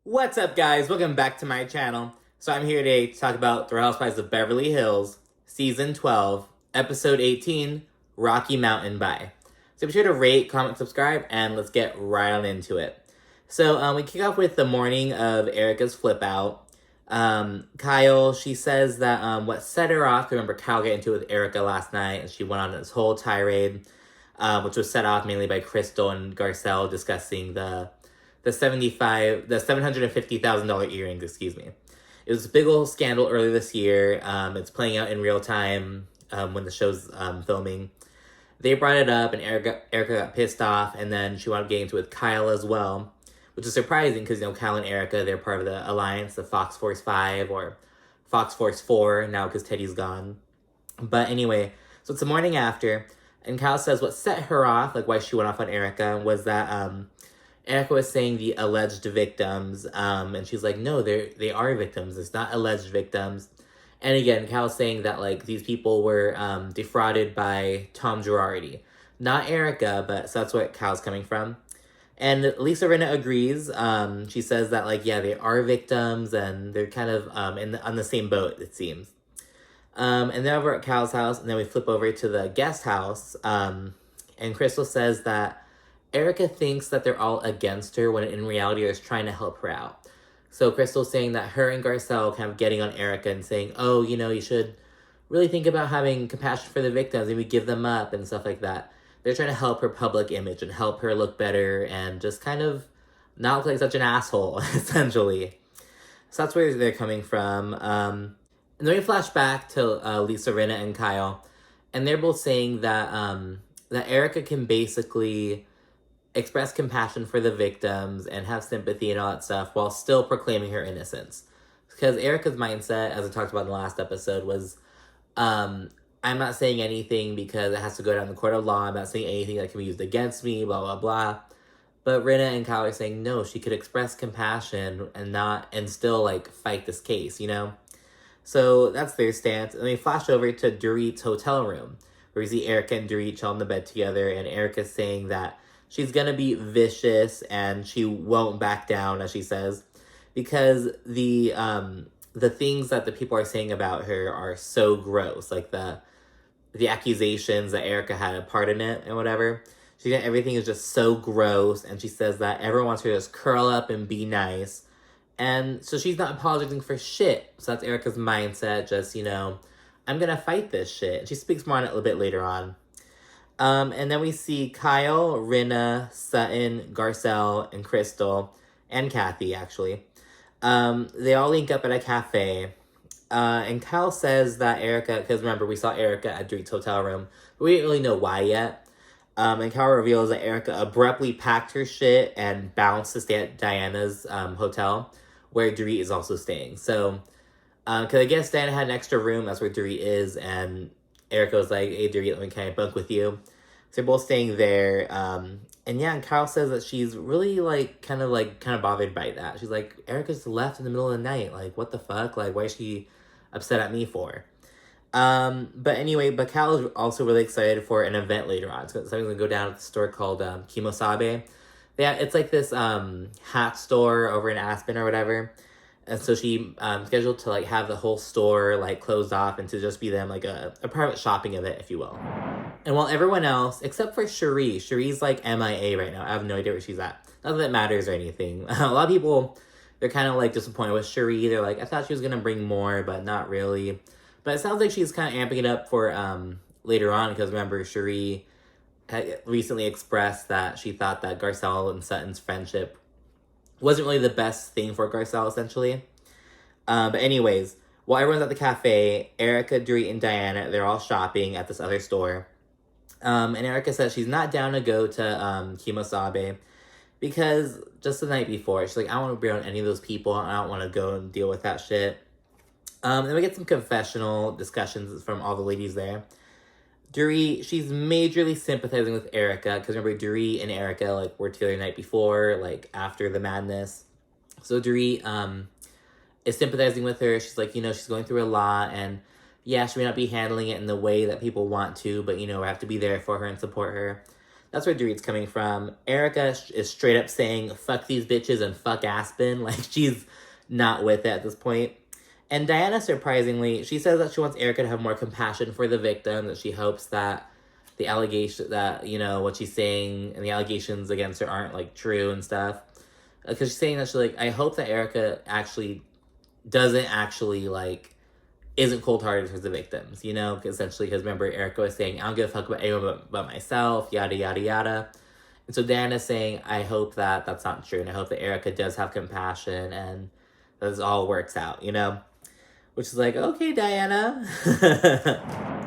What's up, guys? Welcome back to my channel. So I'm here today to talk about The Housewives of Beverly Hills, Season 12, Episode 18, Rocky Mountain Bye. So be sure to rate, comment, subscribe, and let's get right on into it. So we kick off with the morning of Erika's flip out. Kyle, she says that what set her off, remember Kyle got into it with Erika last night, and she went on this whole tirade, which was set off mainly by Crystal and Garcelle discussing the $750,000 earrings, excuse me. It was a big old scandal earlier this year. It's playing out in real time when the show's filming. They brought it up, and Erika got pissed off, and then she wound up getting into it with Kyle as well, which is surprising because, Kyle and Erika, they're part of the alliance, the Fox Force 5 or Fox Force 4 now because Teddy's gone. But anyway, so it's the morning after, and Kyle says what set her off, like why she went off on Erika, was that Erika was saying the alleged victims, and she's like, no, they are victims. It's not alleged victims. And again, Cal's saying that, like, these people were defrauded by Tom Girardi. Not Erika, but so that's what Cal's coming from. And Lisa Rinna agrees. She says that, like, yeah, they are victims, and they're kind of on the same boat, it seems. And then over at Cal's house, and then we flip over to the guest house, and Crystal says that Erika thinks that they're all against her when in reality they're trying to help her out. So Crystal's saying that her and Garcelle kind of getting on Erika and saying, oh, you should really think about having compassion for the victims, maybe give them up and stuff like that. They're trying to help her public image and help her look better and just kind of not look like such an asshole, essentially. So that's where they're coming from. And then we flash back to Lisa Rinna and Kyle, and they're both saying that that Erika can basically express compassion for the victims and have sympathy and all that stuff while still proclaiming her innocence. Because Erika's mindset, as I talked about in the last episode, was I'm not saying anything because it has to go down the court of law. I'm not saying anything that can be used against me, blah, blah, blah. But Rinna and Kyle are saying, no, she could express compassion and still, like, fight this case, So that's their stance. And they flash over to Dorit's hotel room, where we see Erika and Dorit chill on the bed together, and Erika's saying that she's gonna be vicious and she won't back down, as she says, because the things that the people are saying about her are so gross, like the accusations that Erika had a part in it and whatever. Everything is just so gross, and she says that everyone wants her to just curl up and be nice. And so she's not apologizing for shit. So that's Erika's mindset, just, I'm gonna fight this shit. And she speaks more on it a little bit later on. And then we see Kyle, Rinna, Sutton, Garcelle, and Crystal, and Kathy, actually. They all link up at a cafe. And Kyle says that Erika, because remember, we saw Erika at Dorit's hotel room, but we didn't really know why yet. And Kyle reveals that Erika abruptly packed her shit and bounced to stay at Diana's hotel, where Dorit is also staying. So, because I guess Diana had an extra room, that's where Dorit is, and Erika was like, hey, Dorit, let me kind of bunk with you. So they're both staying there. And yeah, and Kyle says that she's really, kind of bothered by that. She's like, Erika's left in the middle of the night. Like, what the fuck? Like, why is she upset at me for? But Kyle is also really excited for an event later on. So something's going to go down at the store called Kimosabe. Yeah, it's like this hat store over in Aspen or whatever. And so she scheduled to, have the whole store, closed off and to just be them, a private shopping event, if you will. And while everyone else, except for Cherie, Cherie's, MIA right now. I have no idea where she's at. Not that it matters or anything. A lot of people, they're kind of, disappointed with Cherie. They're like, I thought she was going to bring more, but not really. But it sounds like she's kind of amping it up for later on, because remember, Cherie had recently expressed that she thought that Garcelle and Sutton's friendship wasn't really the best thing for Garcelle, essentially. But anyways, while everyone's at the cafe, Erika, Dorit, and Diana, they're all shopping at this other store. And Erika says she's not down to go to Kimosabe because just the night before, she's like, I don't want to be around any of those people. I don't want to go and deal with that shit. Then we get some confessional discussions from all the ladies there. Dorit, she's majorly sympathizing with Erika, because remember, Dorit and Erika, were together the night before, after the madness. So Dorit, is sympathizing with her. She's like, she's going through a lot, and yeah, she may not be handling it in the way that people want to, but, we have to be there for her and support her. That's where Dorit's coming from. Erika is straight up saying, fuck these bitches and fuck Aspen. Like, she's not with it at this point. And Diana, surprisingly, she says that she wants Erika to have more compassion for the victim, that she hopes that the allegation, that, you know, what she's saying and the allegations against her aren't, like, true and stuff. Because she's saying that she's like, I hope that Erika actually doesn't actually, like, isn't cold-hearted towards the victims, you know? Essentially, because remember, Erika was saying, I don't give a fuck about anyone but myself, yada, yada, yada. And so Diana's saying, I hope that that's not true, and I hope that Erika does have compassion, and that this all works out, you know? Which is like, okay, Diana.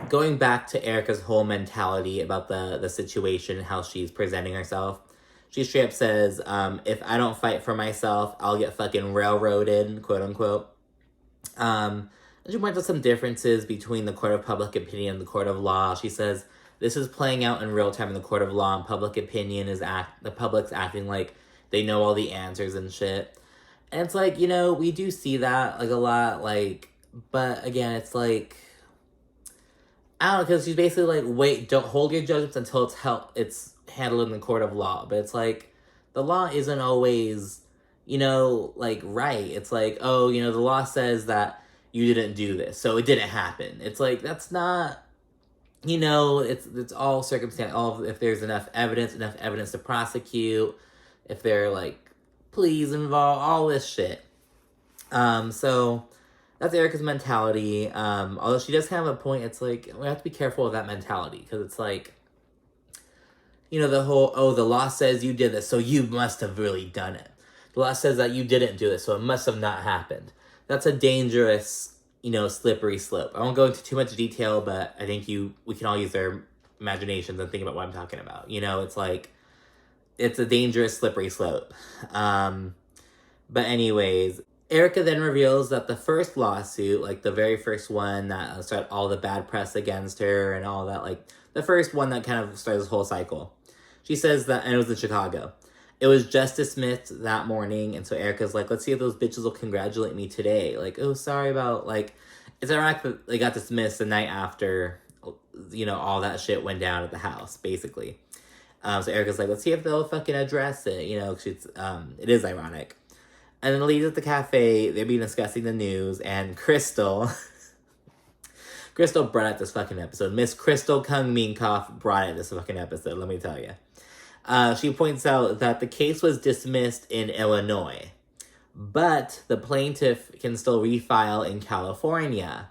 Going back to Erika's whole mentality about the situation and how she's presenting herself, she straight up says, if I don't fight for myself, I'll get fucking railroaded, quote unquote. She points out some differences between the court of public opinion and the court of law. She says, this is playing out in real time in the court of law, and public opinion is the public's acting like they know all the answers and shit. And it's like, you know, we do see that, like, a lot, like, but again, it's like, I don't know, because she's basically like, wait, don't hold your judgments until it's handled in the court of law. But it's like, the law isn't always, you know, like, right. It's like, oh, you know, the law says that you didn't do this, so it didn't happen. It's like, that's not, you know, it's all circumstance, if there's enough evidence to prosecute, if there are, like, pleas involved, all this shit. So that's Erika's mentality. Although she does have a point, it's like, we have to be careful of that mentality, because it's like, you know, the whole, oh, the law says you did this, so you must have really done it. The law says that you didn't do this, so it must have not happened. That's a dangerous, you know, slippery slope. I won't go into too much detail, but I think we can all use our imaginations and think about what I'm talking about. You know, it's like, it's a dangerous, slippery slope. But anyways, Erika then reveals that the first lawsuit, like the very first one that started all the bad press against her and all that, like the first one that kind of started this whole cycle. She says that, and it was in Chicago, it was just dismissed that morning, and so Erika's like, let's see if those bitches will congratulate me today. Like, oh, sorry about, like, it's ironic that they got dismissed the night after, you know, all that shit went down at the house, basically. So Erika's like, let's see if they'll fucking address it, you know, because it is ironic. And then the ladies at the cafe, they've been discussing the news, and Crystal brought out this fucking episode. Miss Crystal Kung Minkoff brought out this fucking episode, let me tell you. She points out that the case was dismissed in Illinois, but the plaintiff can still refile in California,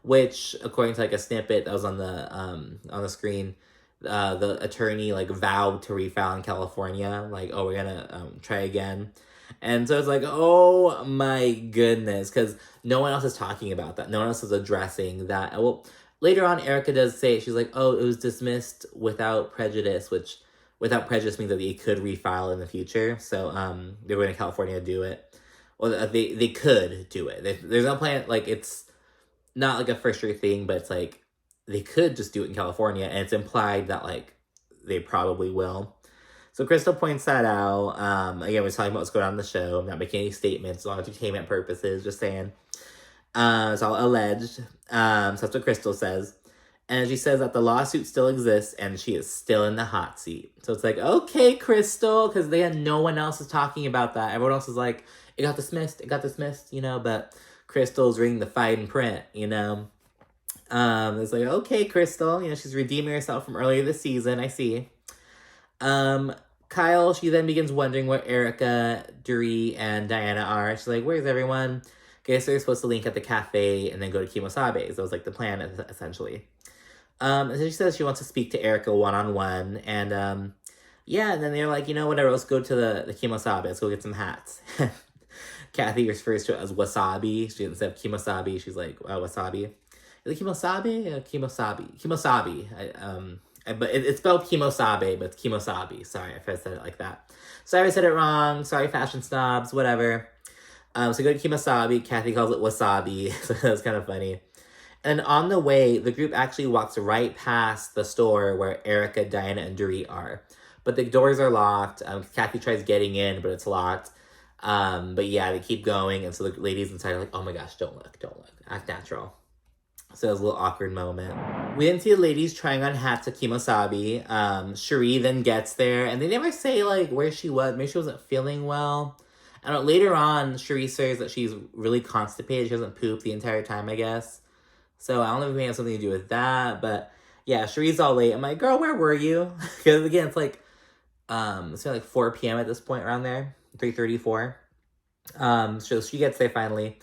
which, according to like a snippet that was on the screen, the attorney like vowed to refile in California, like, oh, we're gonna try again. And so it's like, oh my goodness, because no one else is talking about that. No one else is addressing that. Well, later on, Erika does say, she's like, oh, it was dismissed without prejudice, which without prejudice means that they could refile in the future. So they were in California to do it. Well, they could do it. There's no plan, like, it's not like a for sure thing, but it's like, they could just do it in California, and it's implied that, like, they probably will. So Crystal points that out. Again, we're talking about what's going on in the show. I'm not making any statements on entertainment purposes, just saying. It's all alleged. So that's what Crystal says. And she says that the lawsuit still exists, and she is still in the hot seat. So it's like, okay, Crystal, because no one else is talking about that. Everyone else is like, it got dismissed, you know, but Crystal's reading the fine print, you know. It's like, okay, Crystal, you know, she's redeeming herself from earlier this season, I see. Kyle, she then begins wondering where Erika, Dorit, and Diana are. She's like, where's everyone? Guess they're supposed to link at the cafe and then go to Kimosabe. That was like the plan, essentially. And so she says she wants to speak to Erika one-on-one. And yeah, and then they're like, you know, whatever, let's go to the Kimosabe. Let's go get some hats. Kathy refers to it as wasabi. She didn't say Kimosabe. She's like, wasabi. Is it Kimosabe? Kimosabe. Kimosabe. But it's spelled Kimosabe, but it's Kimosabe. Sorry if I said it like that. Sorry I said it wrong. Sorry, fashion snobs, whatever. So go to Kimosabe. Kathy calls it wasabi. So that was kind of funny. And on the way, the group actually walks right past the store where Erika, Diana, and Dorit are. But the doors are locked. Kathy tries getting in, but it's locked. But yeah, they keep going. And so the ladies inside are like, oh my gosh, don't look. Act natural. So it was a little awkward moment. We didn't see the ladies trying on hats at Kimosabe. Cherie then gets there, and they never say, like, where she was. Maybe she wasn't feeling well. I don't know, later on, Cherie says that she's really constipated. She doesn't poop the entire time, I guess. So I don't know if it may have something to do with that, but yeah, Cherie's all late. I'm like, girl, where were you? Because again, it's like, it's like 4 p.m. at this point around there, 3:34. So she gets there finally.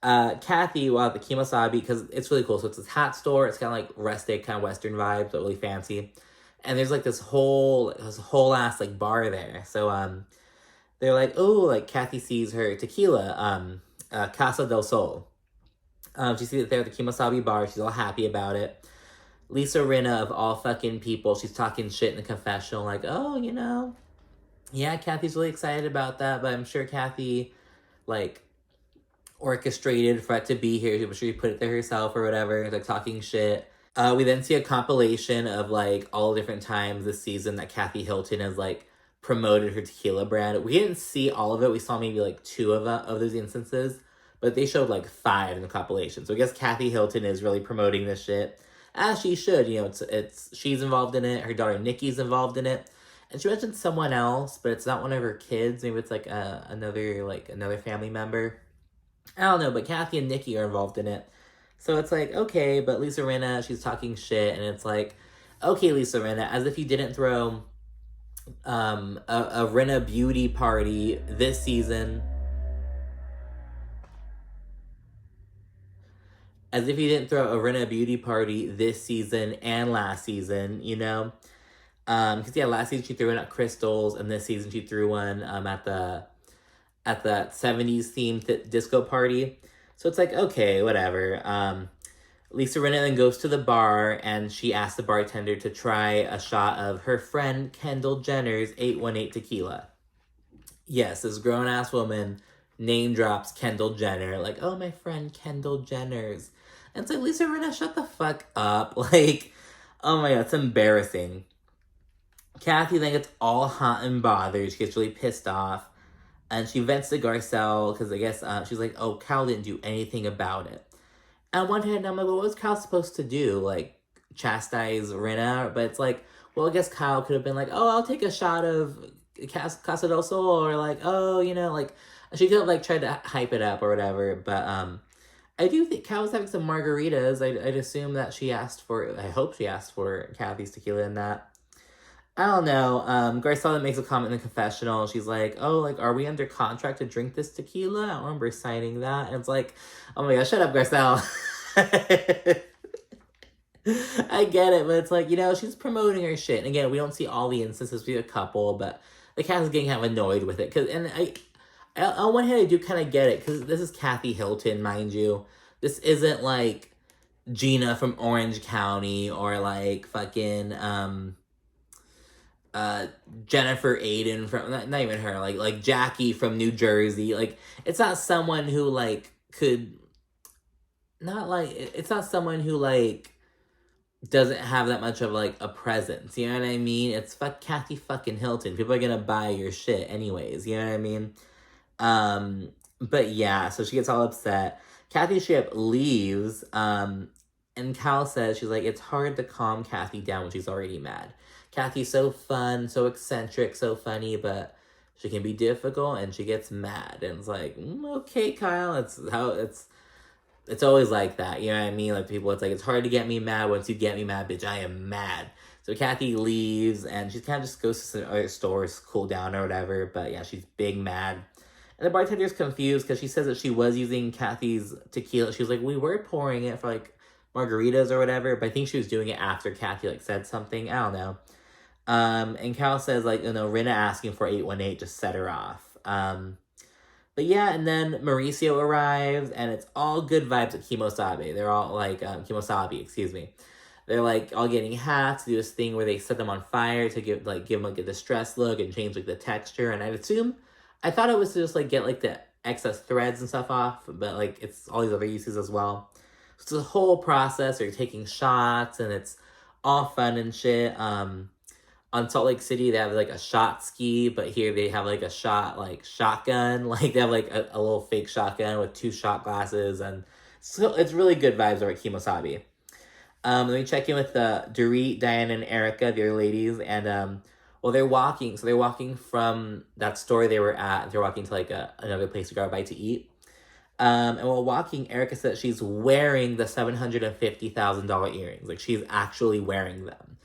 Kathy, well, at the Kimosabe, because it's really cool. So it's this hat store. It's kind of like rustic, kind of Western vibes, but really fancy. And there's like this whole ass like bar there. So they're like, oh, like Kathy sees her tequila, Casa del Sol. She sees it there at the Kimosabe bar. She's all happy about it. Lisa Rinna, of all fucking people, she's talking shit in the confessional, like, oh, you know, yeah, Kathy's really excited about that, but I'm sure Kathy, like, orchestrated for it to be here. I'm sure she put it there herself or whatever, like, talking shit. We then see a compilation of, like, all the different times this season that Kathy Hilton has, like, promoted her tequila brand. We didn't see all of it. We saw maybe, like, 2 of those instances, but they showed, like, 5 in the compilation. So I guess Kathy Hilton is really promoting this shit, as she should. You know, it's she's involved in it. Her daughter Nikki's involved in it. And she mentioned someone else, but it's not one of her kids. Maybe it's, like, another family member. I don't know, but Kathy and Nikki are involved in it. So it's like, okay, but Lisa Rinna, she's talking shit, and it's like, okay, Lisa Rinna, as if you didn't throw a Rinna beauty party this season. As if you didn't throw a Rinna beauty party this season and last season, you know? Because, yeah, last season she threw one at Crystal's, and this season she threw one at the 70s themed disco party. So it's like, okay, whatever. Lisa Rinna then goes to the bar, and she asks the bartender to try a shot of her friend Kendall Jenner's 818 tequila. Yes, this grown-ass woman name drops Kendall Jenner. Like, oh, my friend Kendall Jenner's. And it's like, Lisa Rinna, shut the fuck up. Like, oh my god, it's embarrassing. Kathy then gets all hot and bothered. She gets really pissed off. And she vents to Garcelle, because I guess she's like, oh, Cal didn't do anything about it. And on one hand, I'm like, well, what was Kyle supposed to do? Like, chastise Rinna? But it's like, well, I guess Kyle could have been like, oh, I'll take a shot of Casa del Sol, or like, oh, you know, like, she could have, like, tried to hype it up or whatever. But I do think Kyle was having some margaritas. I'd assume that I hope she asked for Kathy's tequila in that. I don't know. Garcelle makes a comment in the confessional. She's like, oh, like, are we under contract to drink this tequila? I don't remember signing that. And it's like, oh my god, shut up, Garcelle. I get it, but it's like, you know, she's promoting her shit. And again, we don't see all the instances. We see a couple, but the cast is getting kind of annoyed with it. And on one hand, I do kind of get it, because this is Kathy Hilton, mind you. This isn't, like, Gina from Orange County, or, like, fucking, Jennifer Aiden from, not even her, like Jackie from New Jersey. Like, it's not someone who, like, it's not someone who, like, doesn't have that much of, like, a presence, you know what I mean? It's Kathy fucking Hilton. People are gonna buy your shit anyways, you know what I mean? But yeah, so she gets all upset. Kathy Ship leaves, and Cal says, she's like, it's hard to calm Kathy down when she's already mad. Kathy's so fun, so eccentric, so funny, but she can be difficult, and she gets mad. And it's like, okay, Kyle, it's always like that, you know what I mean? Like, people, it's like, it's hard to get me mad. Once you get me mad, bitch, I am mad. So Kathy leaves, and she kind of just goes to some other stores, cool down or whatever, but yeah, she's big mad. And the bartender's confused, because she says that she was using Kathy's tequila. She was like, we were pouring it for, like, margaritas or whatever, but I think she was doing it after Kathy, like, said something. I don't know. And Cal says, like, you know, Rinna asking for 818 just set her off. But yeah, and then Mauricio arrives, and it's all good vibes at Kimosabe. They're all, like, Kimosabe, excuse me. They're, like, all getting hats, do this thing where they set them on fire to give them, like, a distressed look and change, like, the texture. And I thought it was to just, like, get, like, the excess threads and stuff off, but, like, it's all these other uses as well. So it's a whole process. They're taking shots, and it's all fun and shit. On Salt Lake City, they have, like, a shot ski, but here they have, like, a shotgun. Like, they have, like, a little fake shotgun with 2 shot glasses, and So it's really good vibes over at Kimosabe. Let me check in with Dorit, Diana, and Erika, the other ladies, and well, they're walking. So they're walking from that store they were at. They're walking to like another place to grab a bite to eat. And while walking, Erika said she's wearing the $750,000 earrings. Like, she's actually wearing them.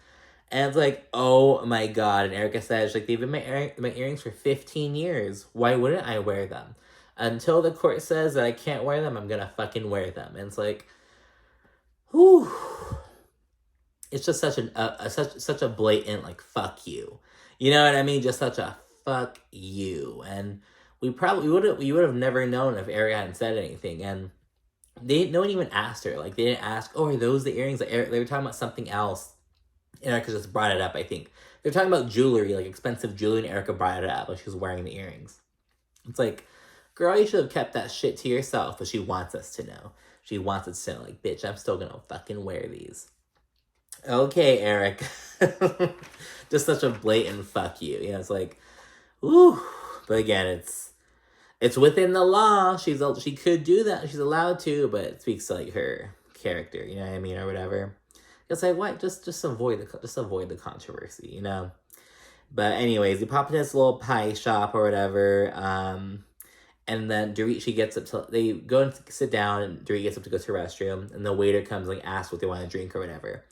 And it's like, oh my god. And Erika says, like, they've been my earrings for 15 years. Why wouldn't I wear them? Until the court says that I can't wear them, I'm gonna fucking wear them. And it's like, whew. It's just such a blatant, like, fuck you. You know what I mean? Just such a fuck you. And we would have never known if Erika hadn't said anything. And no one even asked her. Like, they didn't ask, oh, are those the earrings? Like, they were talking about something else. And Erika just brought it up, I think. They're talking about jewelry, like expensive jewelry, and Erika brought it up, like she was wearing the earrings. It's like, girl, you should have kept that shit to yourself, but she wants us to know. She wants us to know, like, bitch, I'm still gonna fucking wear these. Okay, Erika. Just such a blatant fuck you. You know, it's like, ooh. But again, it's within the law. She could do that. She's allowed to, but it speaks to, like, her character, you know what I mean, or whatever. It's like, what? Just avoid the controversy, you know? But anyways, we pop into this little pie shop or whatever, and then Dorit, they go and sit down, and Dorit gets up to go to the restroom, and the waiter comes, like, asks what they want to drink or whatever.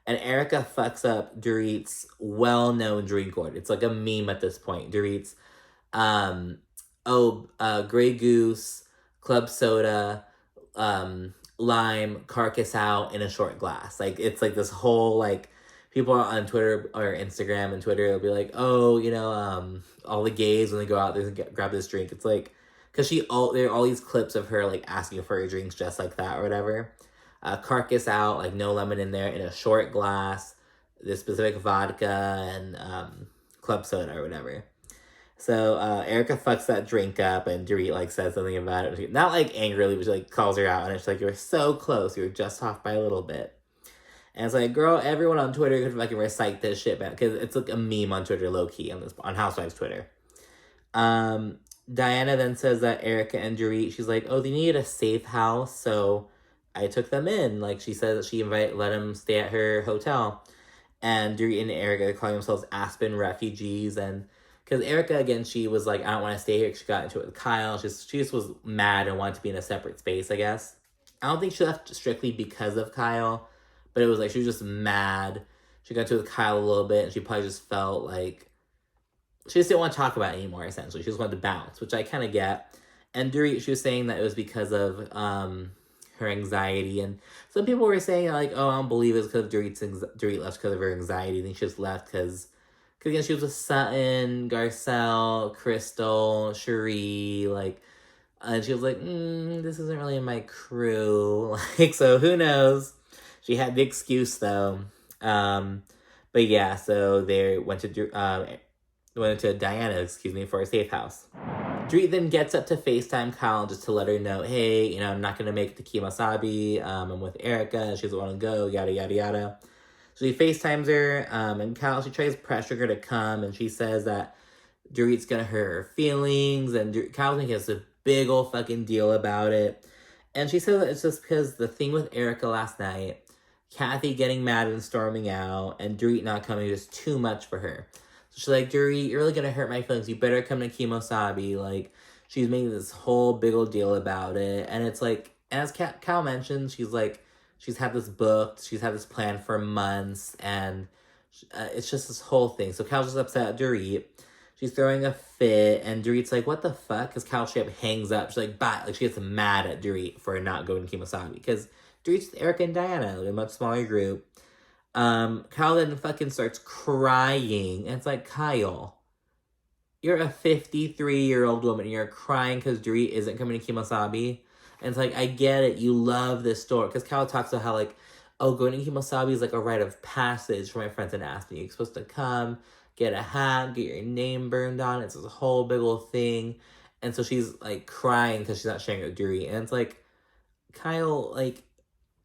And Erika fucks up Dorit's well-known drink order. It's like a meme at this point. Dorit's, Grey Goose, club soda, lime, carcass out in a short glass. Like, it's like this whole, like, people on Twitter or Instagram and Twitter will be like, oh, you know, all the gays when they go out there and grab this drink. It's like, because there are all these clips of her, like, asking for her drinks just like that or whatever. Carcass out, like, no lemon in there, in a short glass, this specific vodka and club soda or whatever. So Erika fucks that drink up, and Dorit, like, says something about it. Not, like, angrily, but she, like, calls her out, and it's like, you're so close. You're just off by a little bit. And it's like, girl, everyone on Twitter could fucking recite this shit, man, because it's like a meme on Twitter, low-key, on Housewives Twitter. Diana then says that Erika and Dorit, she's like, oh, they needed a safe house, so I took them in. Like, she said that she let them stay at her hotel. And Dorit and Erika are calling themselves Aspen refugees, and because Erika, again, she was like, I don't want to stay here, because she got into it with Kyle. She just was mad and wanted to be in a separate space, I guess. I don't think she left strictly because of Kyle, but it was like, she was just mad. She got into it with Kyle a little bit, and she probably just felt like she just didn't want to talk about it anymore, essentially. She just wanted to bounce, which I kind of get. And Dorit, she was saying that it was because of her anxiety. And some people were saying, like, oh, I don't believe it's because Dorit left because of her anxiety. I think she just left because again, she was with Sutton, Garcelle, Crystal, Cherie, like, and she was like, this isn't really in my crew. Like, so who knows? She had the excuse, though. But yeah, so they went to Diana, for a safe house. Dorit then gets up to FaceTime Kyle just to let her know, hey, you know, I'm not going to make it to Kimosabe. I'm with Erika. She doesn't want to go, yada, yada, yada. So she FaceTimes her, and Kyle, she tries to pressure her to come, and she says that Dorit's going to hurt her feelings, and Kyle thinks it's a big old fucking deal about it. And she says that it's just because the thing with Erika last night, Kathy getting mad and storming out, and Dorit not coming is too much for her. So she's like, Dorit, you're really going to hurt my feelings. You better come to Kimosabe. Like, she's making this whole big old deal about it. And it's like, as Kyle mentioned, she's like, she's had this booked, she's had this plan for months, and it's just this whole thing. So Kyle's just upset at Dorit. She's throwing a fit, and Dorit's like, what the fuck? Because Kyle straight up hangs up. She's like, bye. Like, she gets mad at Dorit for not going to Kimosabe. Because Dorit's with Erika and Diana, a much smaller group. Kyle then fucking starts crying. And it's like, Kyle, you're a 53-year-old woman, and you're crying because Dorit isn't coming to Kimosabe. And it's like, I get it. You love this store. Because Kyle talks about how, like, oh, going to Kimosabe is like a rite of passage for my friends in Aspen. You're supposed to come, get a hat, get your name burned on. It's this whole big old thing. And so she's, like, crying because she's not sharing it with Dorit. And it's like, Kyle, like,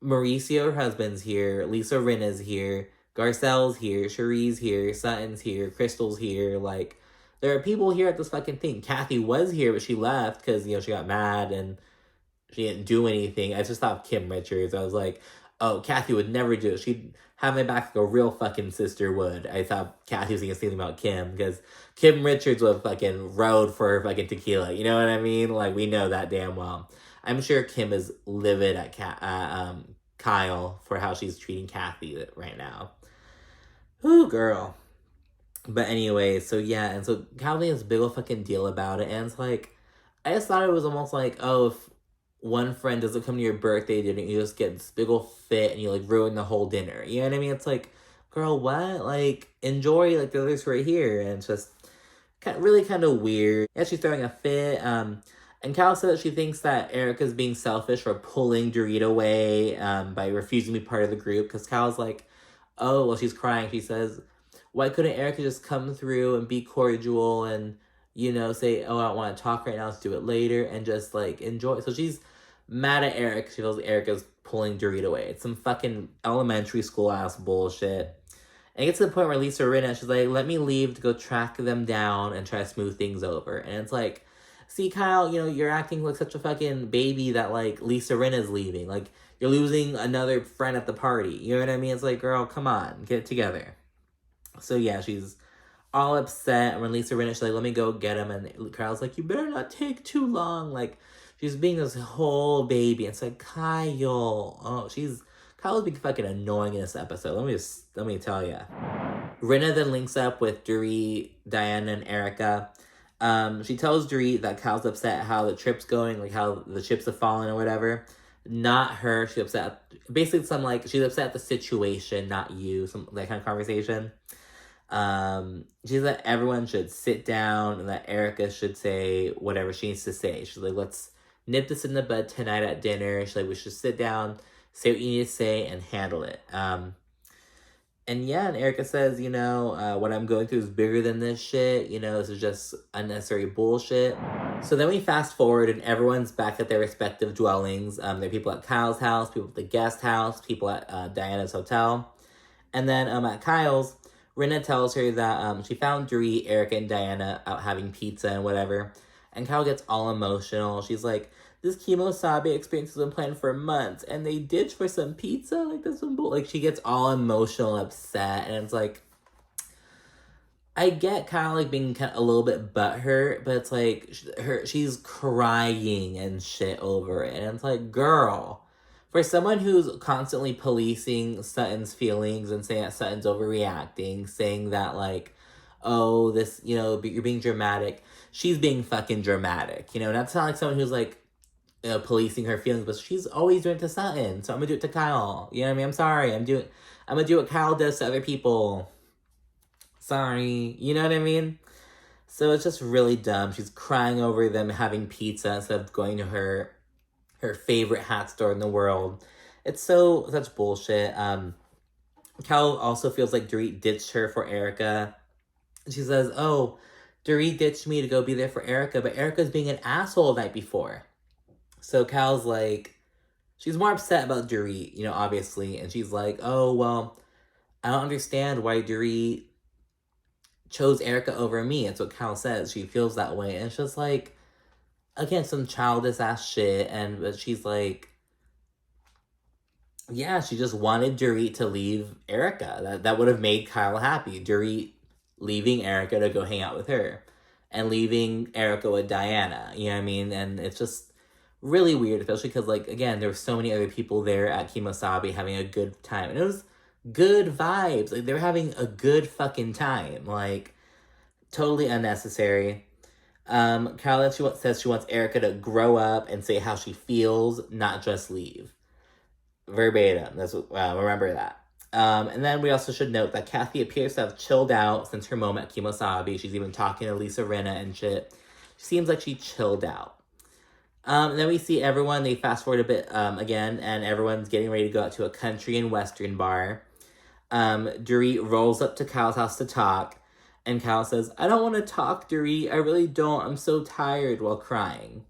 Mauricio, her husband's here. Lisa Rinna's here. Garcelle's here. Cherie's here. Sutton's here. Crystal's here. Like, there are people here at this fucking thing. Kathy was here, but she left because, you know, she got mad and she didn't do anything. I just thought of Kim Richards. I was like, oh, Kathy would never do it. She'd have my back like a real fucking sister would. I thought Kathy was gonna say something about Kim, because Kim Richards would fucking rode for her fucking tequila. You know what I mean? Like, we know that damn well. I'm sure Kim is livid at Kyle for how she's treating Kathy right now. Ooh, girl. But anyway, so yeah, and so Kyle made this big ol' fucking deal about it, and it's like, I just thought it was almost like, oh, if one friend doesn't come to your birthday dinner, you just get this big ol' fit and you like ruin the whole dinner. You know what I mean? It's like, girl, what? Like, enjoy like the others right here. And it's just really kind of weird. Yeah, she's throwing a fit. And Cal said that she thinks that Erika's being selfish for pulling Dorit away by refusing to be part of the group. Because Cal's like, oh, well, she's crying. She says, why couldn't Erika just come through and be cordial and, you know, say, oh, I don't want to talk right now, let's do it later, and just, like, enjoy. So she's mad at Erika. She feels like Erika's pulling Dorit away. It's some fucking elementary school-ass bullshit. And it gets to the point where Lisa Rinna, she's like, let me leave to go track them down and try to smooth things over. And it's like, see, Kyle, you know, you're acting like such a fucking baby that, like, Lisa Rinna's leaving. Like, you're losing another friend at the party. You know what I mean? It's like, girl, come on, get it together. So yeah, she's all upset. And when Lisa Rinna, she's like, let me go get him. And Kyle's like, you better not take too long. Like, she's being this whole baby. It's like, Kyle. Oh, Kyle's being fucking annoying in this episode. Let me tell you. Rinna then links up with Dorit, Diana, and Erika. She tells Dorit that Kyle's upset how the trip's going, like how the chips have fallen or whatever. Not her. She's upset. Basically, she's upset at the situation, not you. That kind of conversation. She said that everyone should sit down and that Erika should say whatever she needs to say. She's like, let's nip this in the bud tonight at dinner. She's like, we should sit down, say what you need to say, and handle it. And yeah, and Erika says, you know, what I'm going through is bigger than this shit. You know, this is just unnecessary bullshit. So then we fast forward and everyone's back at their respective dwellings. There are people at Kyle's house, people at the guest house, people at Diana's hotel. And then at Kyle's, Rinna tells her that she found Dorit, Erika, and Diana out having pizza and whatever. And Kyle gets all emotional. She's like, this Kimosabe experience has been planned for months, and they ditched for some pizza? Like, this one, like, she gets all emotional, upset, and it's like, I get Kyle, like, being kind of a little bit butthurt, but it's like, she's crying and shit over it, and it's like, girl, for someone who's constantly policing Sutton's feelings and saying that Sutton's overreacting, saying that, like, oh, this, you know, you're being dramatic, she's being fucking dramatic, you know, not to sound like someone who's, like, policing her feelings, but she's always doing it to Sutton, so I'm gonna do it to Kyle. You know what I mean? I'm sorry. I'm gonna do what Kyle does to other people. Sorry. You know what I mean? So it's just really dumb. She's crying over them having pizza instead of going to her favorite hat store in the world. It's such bullshit. Kyle also feels like Dorit ditched her for Erika. She says, oh, Dorit ditched me to go be there for Erika, but Erika's being an asshole the night before. So Cal's like, she's more upset about Dorit, you know, obviously. And she's like, oh, well, I don't understand why Dorit chose Erika over me. That's what Cal says. She feels that way. And it's just like, again, some childish ass shit. But she's like, yeah, she just wanted Dorit to leave Erika. That would have made Kyle happy. Dorit leaving Erika to go hang out with her. And leaving Erika with Diana. You know what I mean? And it's just really weird, especially because, like, again, there were so many other people there at Kimosabe having a good time. And it was good vibes. Like, they were having a good fucking time. Like, totally unnecessary. Carla says she wants Erika to grow up and say how she feels, not just leave. Verbatim. That's remember that. And then we also should note that Kathy appears to have chilled out since her moment at Kimosabe. She's even talking to Lisa Rinna and shit. She seems like she chilled out. Then we see everyone, they fast forward a bit again, and everyone's getting ready to go out to a country and western bar. Dorit rolls up to Kyle's house to talk, and Kyle says, I don't want to talk, Dorit, I really don't, I'm so tired, while crying.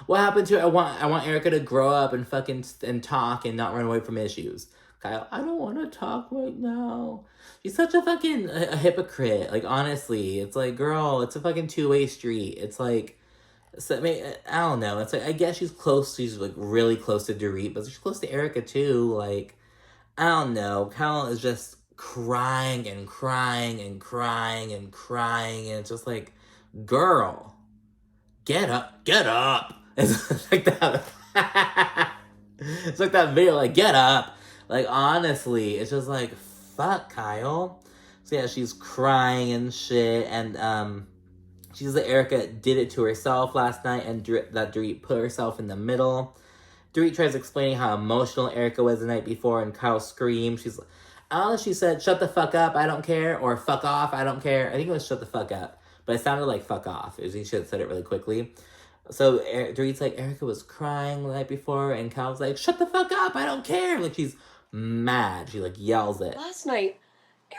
What happened to I want Erika to grow up and fucking and talk and not run away from issues. Kyle, I don't want to talk right now. She's such a fucking a hypocrite. Like, honestly, it's like, girl, it's a fucking two-way street. It's like, So, I mean, I don't know. It's like, I guess she's close. She's, like, really close to Dorit, but she's close to Erika, too. Like, I don't know. Kyle is just crying and crying and crying and crying. And it's just like, girl, get up, get up. It's like that. It's like that video, like, get up. Like, honestly, it's just like, fuck, Kyle. So, yeah, she's crying and shit. And, she says that Erika did it to herself last night and that Dorit put herself in the middle. Dorit tries explaining how emotional Erika was the night before, and Kyle screams. I don't know if she said, shut the fuck up, I don't care, or fuck off, I don't care. I think it was shut the fuck up, but it sounded like fuck off. She should have said it really quickly. So Dorit's like, Erika was crying the night before, and Kyle's like, shut the fuck up, I don't care. Like, she's mad. She, like, yells it. Last night,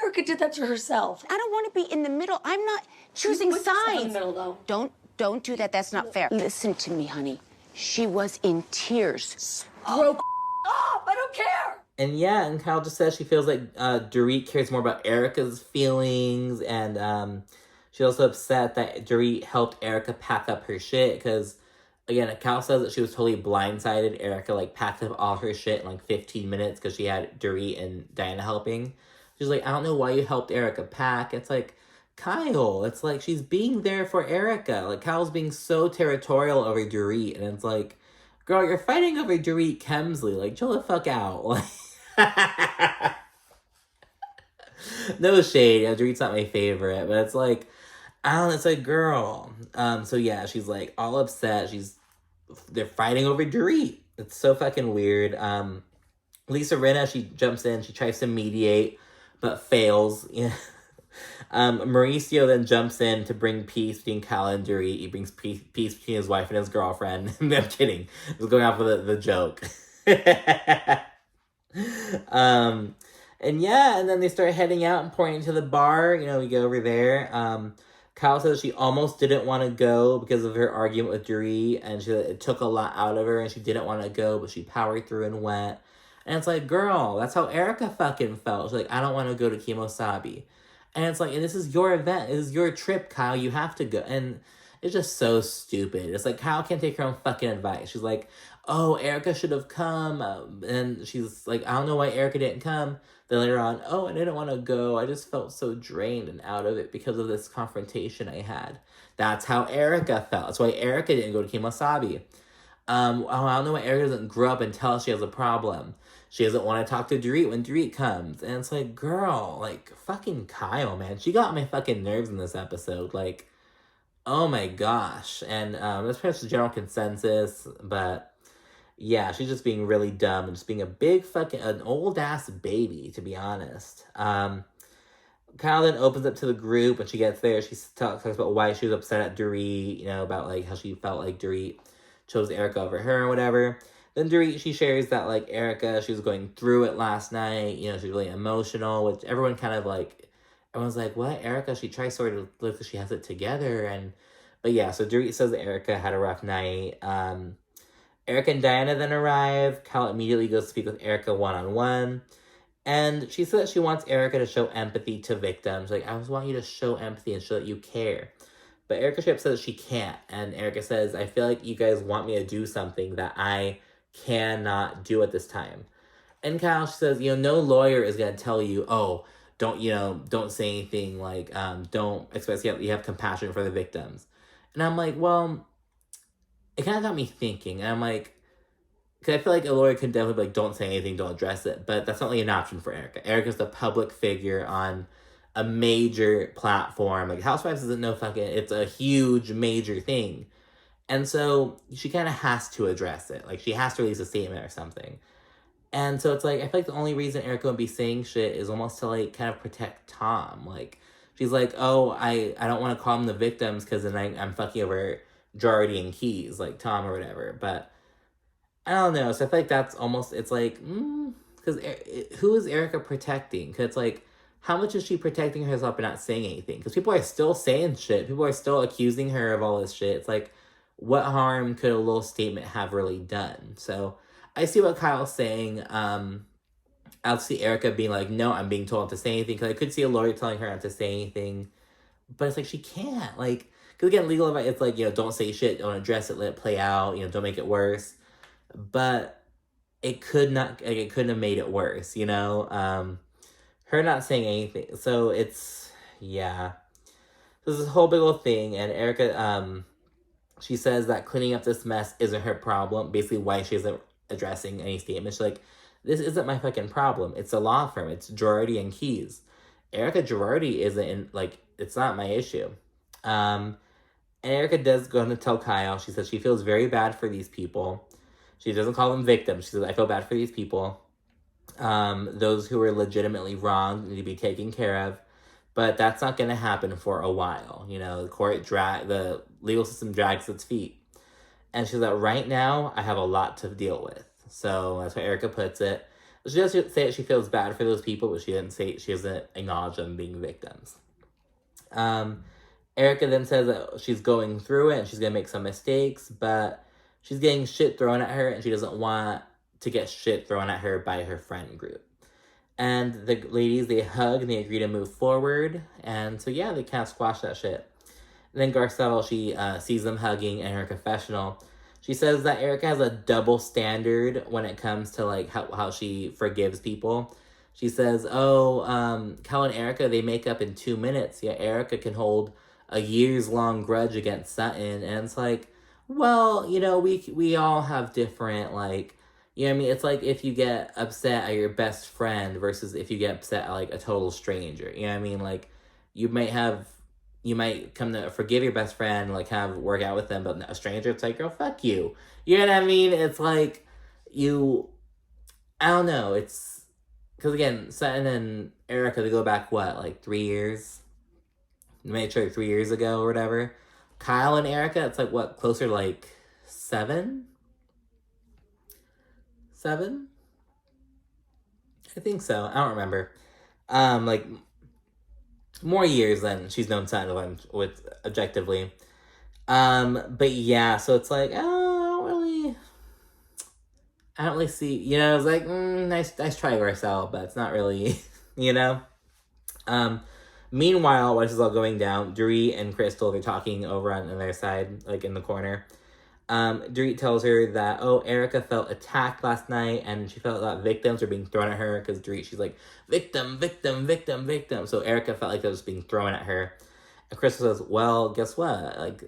Erika did that to herself. I don't want to be in the middle. I'm not choosing Put yourself sides. in the middle, though. Don't do that. That's not fair. Listen to me, honey. She was in tears. Broke up. I don't care. And yeah, and Kyle just says she feels like Dorit cares more about Erika's feelings, and she's also upset that Dorit helped Erika pack up her shit, because, again, Kyle says that she was totally blindsided. Erika, like, packed up all her shit in, like, 15 minutes because she had Dorit and Diana helping. She's like, I don't know why you helped Erika pack. It's like, Kyle, it's like she's being there for Erika. Like, Kyle's being so territorial over Dorit, and it's like, girl, you're fighting over Dorit Kemsley. Like, chill the fuck out. Like, no shade. Yeah, Dorit's not my favorite, but it's like, I don't know, it's like, girl. So yeah, she's like all upset. They're fighting over Dorit. It's so fucking weird. Lisa Rinna, she jumps in, she tries to mediate, but fails. Yeah. Mauricio then jumps in to bring peace between Kyle and Dorit. He brings peace between his wife and his girlfriend. I'm kidding. I was going off with the joke. And yeah, and then they start heading out and pointing to the bar. You know, we go over there. Kyle says she almost didn't want to go because of her argument with Dorit, and it took a lot out of her, and she didn't want to go, but she powered through and went. And it's like, girl, that's how Erika fucking felt. She's like, I don't want to go to Kimosabe. And it's like, and this is your event. This is your trip, Kyle. You have to go. And it's just so stupid. It's like, Kyle can't take her own fucking advice. She's like, oh, Erika should have come. And she's like, I don't know why Erika didn't come. Then later on, oh, I didn't want to go. I just felt so drained and out of it because of this confrontation I had. That's how Erika felt. That's why Erika didn't go to Kimosabe. Oh, I don't know why Erika doesn't grow up and tell us she has a problem. She doesn't want to talk to Dorit when Dorit comes. And it's like, girl, like, fucking Kyle, man. She got my fucking nerves in this episode. Like, oh my gosh. And that's pretty much the general consensus. But yeah, she's just being really dumb and just being a big fucking, an old ass baby, to be honest. Kyle then opens up to the group. When she gets there, she talks about why she was upset at Dorit, you know, about like how she felt like Dorit chose Erika over her or whatever. Then Dorit, she shares that, like, Erika, she was going through it last night. You know, she's really emotional, which everyone kind of, like, everyone's like, what? Erika, she tries sort of look like she has it together. But yeah, so Dorit says that Erika had a rough night. Erika and Diana then arrive. Kyle immediately goes to speak with Erika one-on-one. And she says that she wants Erika to show empathy to victims. Like, I just want you to show empathy and show that you care. But Erika straight up says she can't. And Erika says, I feel like you guys want me to do something that I cannot do at this time. And Kyle, she says, you know, no lawyer is going to tell you, oh, don't say anything, like, don't expect you have compassion for the victims. And I'm like, well, it kind of got me thinking. And I'm like, because I feel like a lawyer could definitely be like, don't say anything, don't address it. But that's not really an option for Erika. Erika's the public figure on a major platform. Like, Housewives isn't no fucking, it's a huge, major thing. And so she kind of has to address it. Like, she has to release a statement or something. And so it's like, I feel like the only reason Erika would be saying shit is almost to, like, kind of protect Tom. Like, she's like, oh, I don't want to call them the victims because then I'm fucking over Girardi and Keys, like Tom or whatever. But I don't know. So I feel like that's almost, it's like, because who is Erika protecting? Because it's like, how much is she protecting herself by not saying anything? Because people are still saying shit. People are still accusing her of all this shit. It's like, what harm could a little statement have really done? So I see what Kyle's saying. I'll see Erika being like, no, I'm being told not to say anything. Because I could see a lawyer telling her not to say anything. But it's like, she can't. Like, Because again, legal advice, it's like, don't say shit, don't address it, let it play out, don't make it worse. But it couldn't have made it worse, her not saying anything. So it's, yeah. So this whole big old thing, and Erika, she says that cleaning up this mess isn't her problem. Basically, why she isn't addressing any statements. She's like, this isn't my fucking problem. It's a law firm. It's Girardi and Keys. Erika Girardi isn't it's not my issue. And Erika does go on to tell Kyle. She says she feels very bad for these people. She doesn't call them victims. She says, I feel bad for these people. Those who were legitimately wronged need to be taken care of. But that's not going to happen for a while. The legal system drags its feet. And she's like, right now, I have a lot to deal with. So that's how Erika puts it. She does say that she feels bad for those people, but she doesn't acknowledge them being victims. Erika then says that she's going through it and she's going to make some mistakes, but she's getting shit thrown at her and she doesn't want to get shit thrown at her by her friend group. And the ladies, they hug and they agree to move forward. And so, yeah, they kind of squash that shit. And then Garcelle, she sees them hugging in her confessional. She says that Erika has a double standard when it comes to, how she forgives people. She says, Cal and Erika, they make up in 2 minutes. Yeah, Erika can hold a years-long grudge against Sutton. And it's like, well, we all have different, it's like if you get upset at your best friend versus if you get upset at, a total stranger. You might come to forgive your best friend, have work out with them, but a stranger, it's like, girl, fuck you. You know what I mean? It's like, I don't know. It's, because again, Sutton and Erika, they go back, 3 years? Made sure 3 years ago or whatever. Kyle and Erika, it's closer to 7? 7? I think so. I don't remember. More years than she's known Sutton with objectively. But yeah, so it's I don't really see, it's nice try, Garcelle, but it's not really, Meanwhile, while this is all going down, Dorit and Crystal, they're talking over on their side, in the corner. Dorit tells her that, Erika felt attacked last night, and she felt that victims were being thrown at her, because Dorit, she's like, victim, victim, victim, victim. So Erika felt like that was being thrown at her. And Crystal says, well, guess what?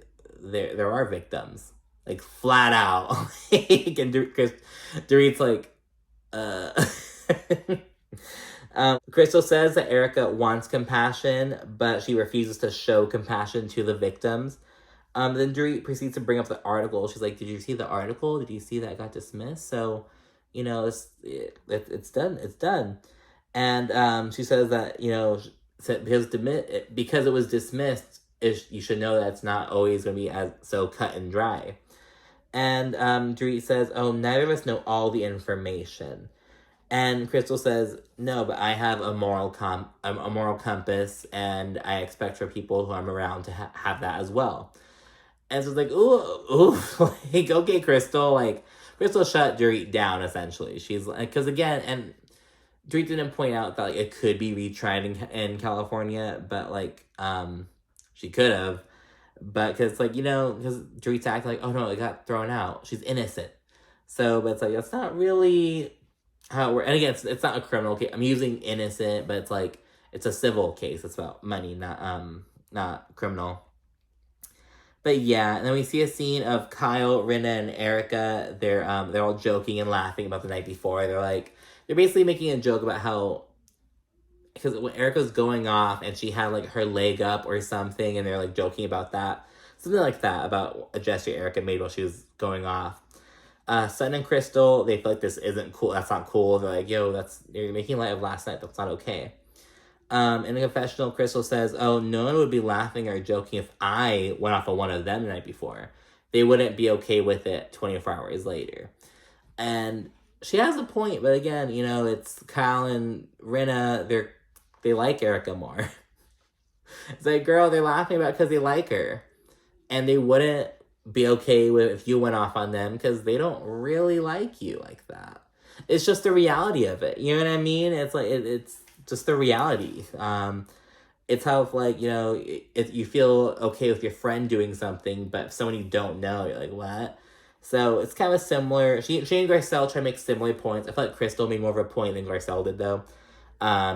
There are victims. Flat out. And Dorit's Crystal says that Erika wants compassion, but she refuses to show compassion to the victims. Then Dorit proceeds to bring up the article. She's like, did you see the article? Did you see that got dismissed? So, it's done. It's done. And she says that, because it was dismissed, you should know that it's not always going to be as so cut and dry. And Dorit says, neither of us know all the information. And Crystal says, no, but I have a moral compass, and I expect for people who I'm around to have that as well. And so it's ooh, okay, Crystal. Crystal shut Dorit down, essentially. She's because again, and Dorit didn't point out that it could be retried in California, but she could have. But because because Dorit's acting oh no, it got thrown out. She's innocent. So, but it's that's not really how it works. And again, it's not a criminal case. I'm using innocent, but it's a civil case. It's about money, not criminal. But yeah, and then we see a scene of Kyle, Rinna, and Erika. They're all joking and laughing about the night before. They're basically making a joke about how, because when Erika's going off and she had her leg up or something, and they're joking about that, something like that about a gesture Erika made while she was going off. Sutton and Crystal, they feel this isn't cool. That's not cool. They're yo, you're making light of last night. That's not okay. In the confessional, Crystal says, no one would be laughing or joking if I went off on one of them the night before. They wouldn't be okay with it 24 hours later. And she has a point, but again, it's Kyle and Rinna, they like Erika more. It's girl, they're laughing about it because they like her. And they wouldn't be okay with if you went off on them because they don't really like you like that. It's just the reality of it. You know what I mean? It's it's just the reality. it's how, if, like, you know, if you feel okay with your friend doing something, but if someone you don't know, you're like, what? So it's kind of similar. She and Garcelle try to make similar points. I feel like Crystal made more of a point than Garcelle did, though.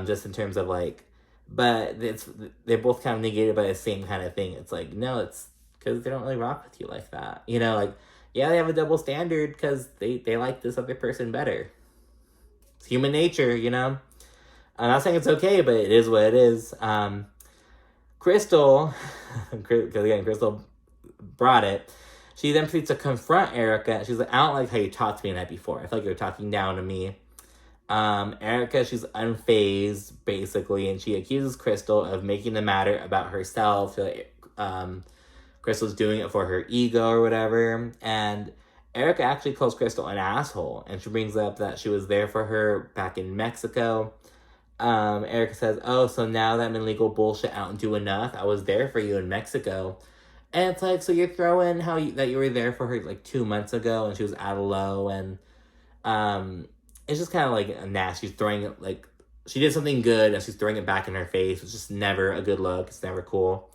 Just in terms of, like, but they're both kind of negated by the same kind of thing. It's like, no, it's because they don't really rock with you like that. You know, like, yeah, they have a double standard because they like this other person better. It's human nature, you know? I'm not saying it's okay, but it is what it is. Crystal, because again, Crystal brought it. She then proceeds to confront Erika. She's like, I don't like how you talked to me the night before. I feel like you're talking down to me. Erika, she's unfazed, basically, and she accuses Crystal of making the matter about herself. Crystal's doing it for her ego or whatever. And Erika actually calls Crystal an asshole, and she brings up that she was there for her back in Mexico. Erika says, oh, so now that I'm in legal bullshit, I don't do enough. I was there for you in Mexico. And it's like, so you're throwing that you were there for her like 2 months ago and she was at a low, and it's just kind of like a nasty. She's throwing it, like, she did something good and she's throwing it back in her face. It's just never a good look. It's never cool.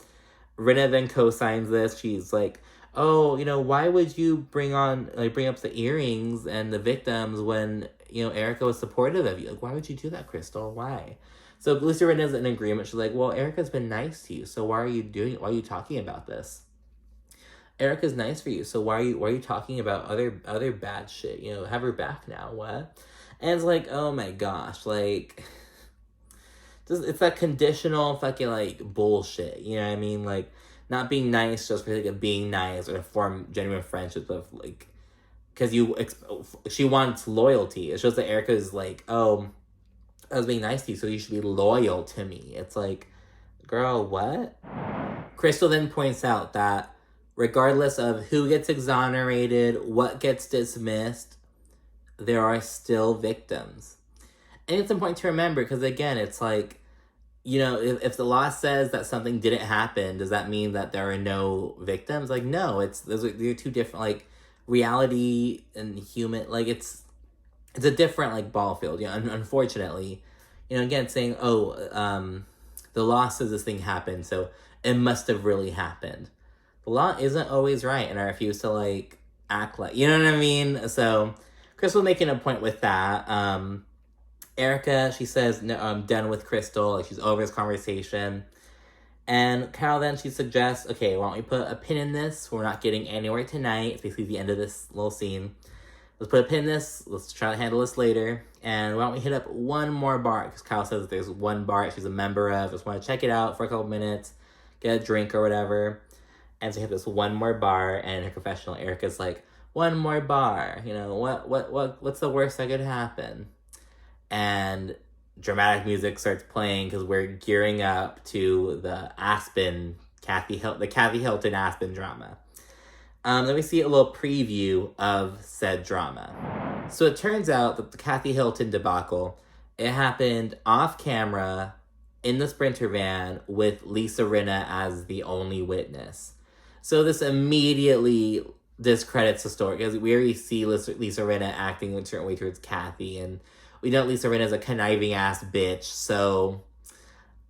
Rinna then co-signs this. She's like, oh, you know, why would you bring up the earrings and the victims when, you know, Erika was supportive of you? Like, why would you do that, Crystal? Why? So Lisa Rinna's in agreement. She's like, well, Erika's been nice to you, so why are you talking about this? Erika's nice for you, so why are you talking about other bad shit? You know, have her back now. What? And it's like, oh my gosh, like, it's that conditional fucking, like, bullshit. You know what I mean? Like, not being nice just for the sake of being nice, or to form genuine friendships with, like, because she wants loyalty. It shows that Erika is like, oh, I was being nice to you, so you should be loyal to me. It's like, girl, what? Crystal then points out that regardless of who gets exonerated, what gets dismissed, there are still victims. And it's important to remember, because again, it's like, you know, if the law says that something didn't happen, does that mean that there are no victims? Like, no, they're two different, like, reality and human, like, it's a different, like, ball field. You know, unfortunately, you know, again, saying, oh, the law says this thing happened, so it must have really happened. The law isn't always right, and I refuse to, like, act like, you know what I mean? So Crystal making a point with that. Erika, she says, no, I'm done with Crystal. Like, she's over this conversation. And Carol then, she suggests, okay, why don't we put a pin in this? We're not getting anywhere tonight. It's basically the end of this little scene. Let's put a pin in this. Let's try to handle this later. And why don't we hit up one more bar? Because Kyle says there's one bar she's a member of. Just want to check it out for a couple minutes, get a drink or whatever. And so we hit this one more bar, and in her confessional, Erika's like, one more bar. You know, what's the worst that could happen? And dramatic music starts playing because we're gearing up to the Kathy Hilton Aspen drama. Then we see a little preview of said drama. So it turns out that the Kathy Hilton debacle, it happened off camera in the Sprinter van with Lisa Rinna as the only witness. So this immediately discredits the story, because we already see Lisa Rinna acting in a certain way towards Kathy, and we know Lisa Rinna is a conniving ass bitch, so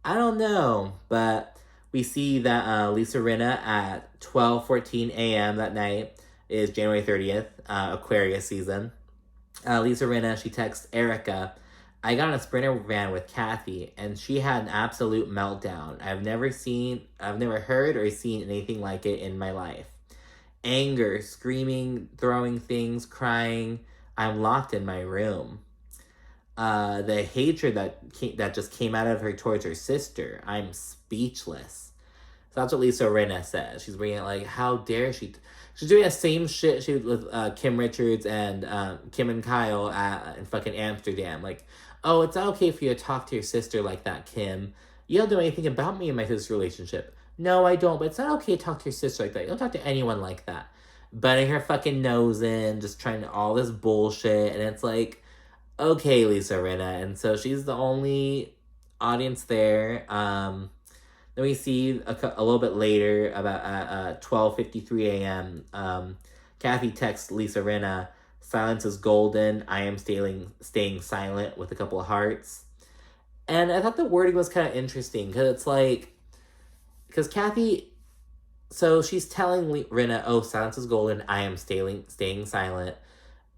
I don't know. But we see that Lisa Rinna at 12:14 a.m. that night is January 30th, Aquarius season. Lisa Rinna, she texts Erika, I got in a Sprinter van with Kathy, and she had an absolute meltdown. I've never heard or seen anything like it in my life. Anger, screaming, throwing things, crying. I'm locked in my room. The hatred that just came out of her towards her sister. I'm speechless. So that's what Lisa Rinna says. She's bringing it like, how dare she? She's doing the same shit she did with Kim Richards and Kim and Kyle in fucking Amsterdam. Like, oh, it's not okay for you to talk to your sister like that, Kim. You don't know anything about me and my sister's relationship. No, I don't, but it's not okay to talk to your sister like that. You don't talk to anyone like that. Butting her fucking nose in, just trying all this bullshit, and it's like, okay, Lisa Rinna. And so she's the only audience there. Then we see a little bit later, about 12:53 a.m., Kathy texts Lisa Rinna, silence is golden, I am staying silent, with a couple of hearts. And I thought the wording was kind of interesting because it's like, because Kathy, so she's telling Rinna, oh, silence is golden, I am staying silent.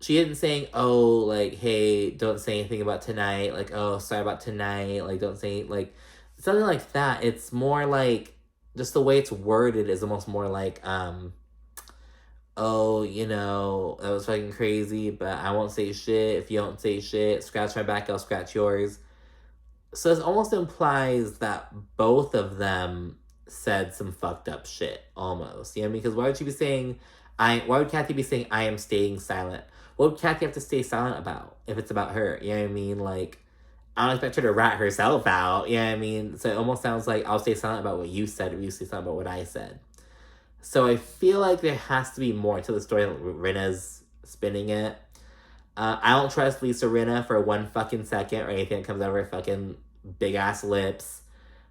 She isn't saying, oh, like, hey, don't say anything about tonight. Like, oh, sorry about tonight. Like, don't say, like, something like that. It's more like, just the way it's worded is almost more like, oh, you know, that was fucking crazy, but I won't say shit. If you don't say shit, scratch my back, I'll scratch yours. So this almost implies that both of them said some fucked up shit, almost. You know what I mean? Because why would she be saying, why would Kathy be saying, I am staying silent? What would Kathy have to stay silent about if it's about her? You know what I mean? Like, I don't expect her to rat herself out. You know what I mean? So it almost sounds like I'll stay silent about what you said if you stay silent about what I said. So I feel like there has to be more to the story that Rinna's spinning it. I don't trust Lisa Rinna for 1 fucking second or anything that comes out of her fucking big ass lips.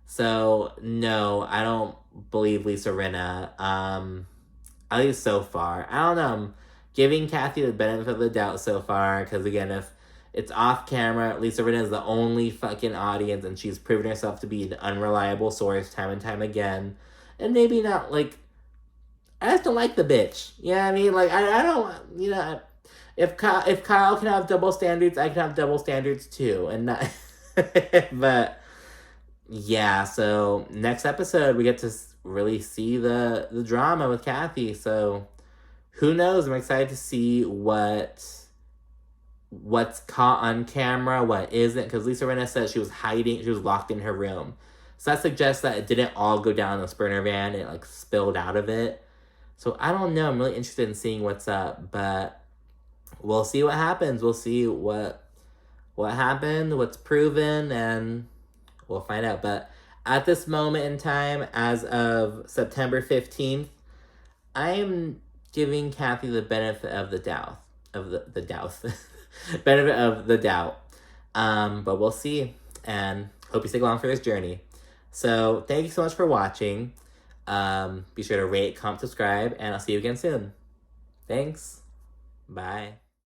So no, I don't believe Lisa Rinna. At least so far. I don't know. I'm giving Kathy the benefit of the doubt so far, because again, if it's off camera, Lisa Rinna is the only fucking audience, and she's proven herself to be an unreliable source time and time again. And maybe not, like, I just don't like the bitch. You know what I mean? Like, I don't, you know, if Kyle can have double standards, I can have double standards too. And not, but yeah, so next episode we get to really see the drama with Kathy. So who knows? I'm excited to see what's caught on camera, what isn't, because Lisa Rinna said she was hiding, she was locked in her room. So that suggests that it didn't all go down the burner van, it like spilled out of it. So I don't know, I'm really interested in seeing what's up, but we'll see what happens. We'll see what happened, what's proven, and we'll find out. But at this moment in time, as of September 15th, I am giving Kathy the benefit of the doubt. Benefit of the doubt. But we'll see. And hope you stick along for this journey. So thank you so much for watching. Be sure to rate, comment, subscribe, and I'll see you again soon. Thanks. Bye.